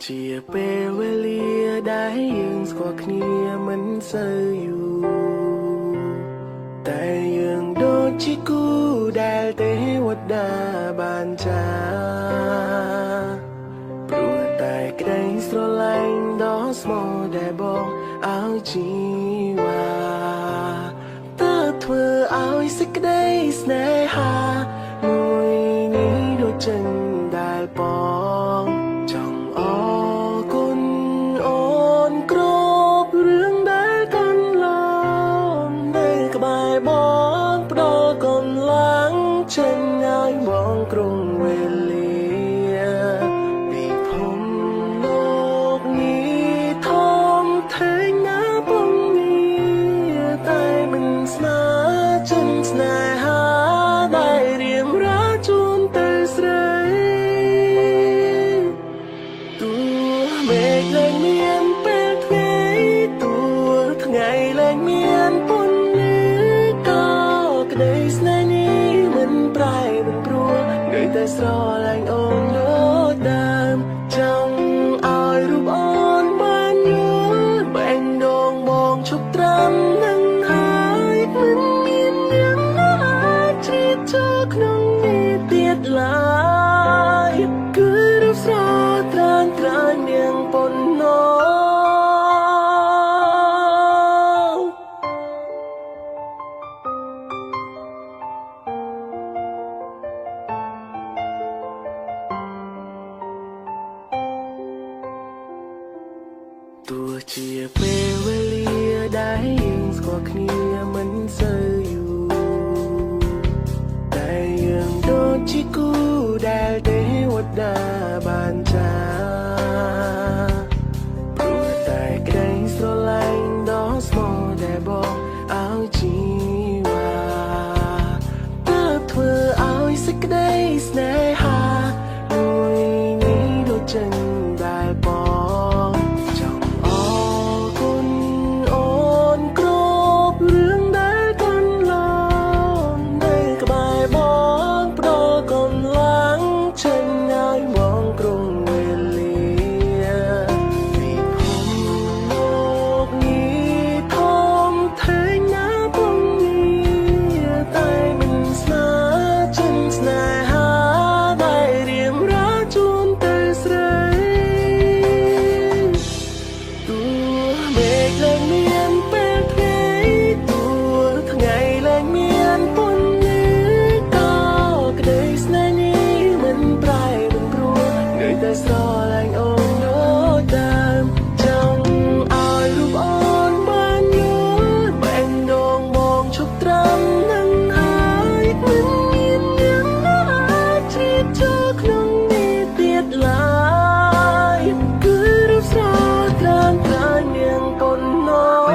ជាពេលវេលាដែលយើងស្គាល់គ្នាមិនសូវយូរតែយើងដូចជាគូដែលទេវតាបានចាព្រោះតែក្តីស្រឡាញ់ដ៏ស្មោះដែលបងឲ្យជីវ៉ាទើបធ្វើឲ្យសេចក្តីស្នេហាមួយនេះដូចចិនដែលបងចង់អរគុណអូនគ្រប់រឿងដែលកន្លងនៅក្បែរបងផ្ដល់កម្លាំងចេញឲ្យបងក្រុងវេលាពីភពលោកនេះធំធេងណាពងងារតែមិនស្មើចិនស្នេហាដែលរៀងរាជូនទៅស្រីទោះមេឃលែងមានពេលថ្ងៃទោះថ្ងៃលែងមានពន្លឺក៏ក្តីស្នេហ៍នេះមិនប្រែមិនព្រួលនៅតែស្រឡាញ់អូនដូចដើមចង់ឲ្យរូបអូនបានយល់បែងដងបងឈប់ត្រាំនឹងហើយមិនមានយ៉ាងណាអាចជ្រៀតចូលក្នុងនេះទៀតឡើយគឺរូបស្រស់ត្រានត្រាញនាងប៉ុណ្ណោះទោះជាពេលវេលាដែលយើងស្គាល់គ្នាមិនសូវយូរតែយើងដូចជាគូដែលទេវតាបានចាព្រោះតែក្តីស្រឡាញ់ដ៏ស្មោះដែលបងឲ្យជីវ៉ាទើបធ្វើឲ្យសេចក្តីស្នេហាមួយនេះដូចចិនដែលបងចង់អរគុណអូនគ្រប់រឿងដែលកន្លងនៅក្បែរបងផ្ដល់កម្លាំងចេញឲ្យបងក្រុងវេលាពីភពលោកនេះធំធេងណាពងងារតែមិនស្មើចិនស្នេហាដែលរៀងរាជូនទៅស្រីទោះមេឃលែងមានពេលថ្ងៃទោះថ្ងៃលែងមានពន្លឺក៏ក្តីស្នេហ៍នេះមិនប្រែមិនព្រួលនៅតែស្រឡាញ់អូនដូចដើមចង់ឲ្យរូបអូនបានយល់បែងដងបងឈប់ត្រាំនឹងហើយមិនមានយ៉ាងណាអាចជ្រៀតចូលក្នុងនេះទៀតឡើយគឺរូបស្រស់ត្រានត្រាញនាងប៉ុណ្ណោះ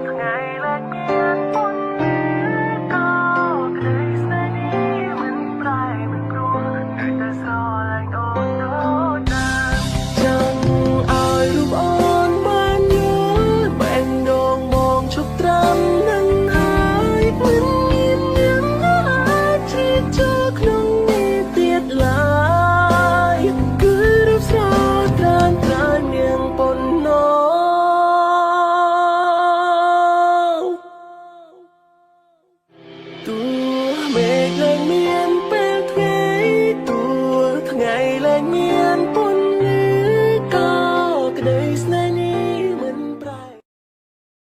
ថ្ងៃលែងមានពន្លឺក៏ក្តីស្នេហ៍នេះមិនប្រែមិនព្រួលនៅតែស្រឡាញ់អូនដូចដើមចង់ឲ្យរូបអូនបានយល់បែងដងបងឈប់ត្រាំនឹងហើយមិនមានយ៉ាងណាអាចជ្រៀតចូលក្នុងនេះទៀតឡើយគឺរូបស្រស់ត្រានត្រាញនាងប៉ុណ្ណោះទោះមេឃលែងមានពេលថ្ងៃទោះថ្ងៃលែងមាន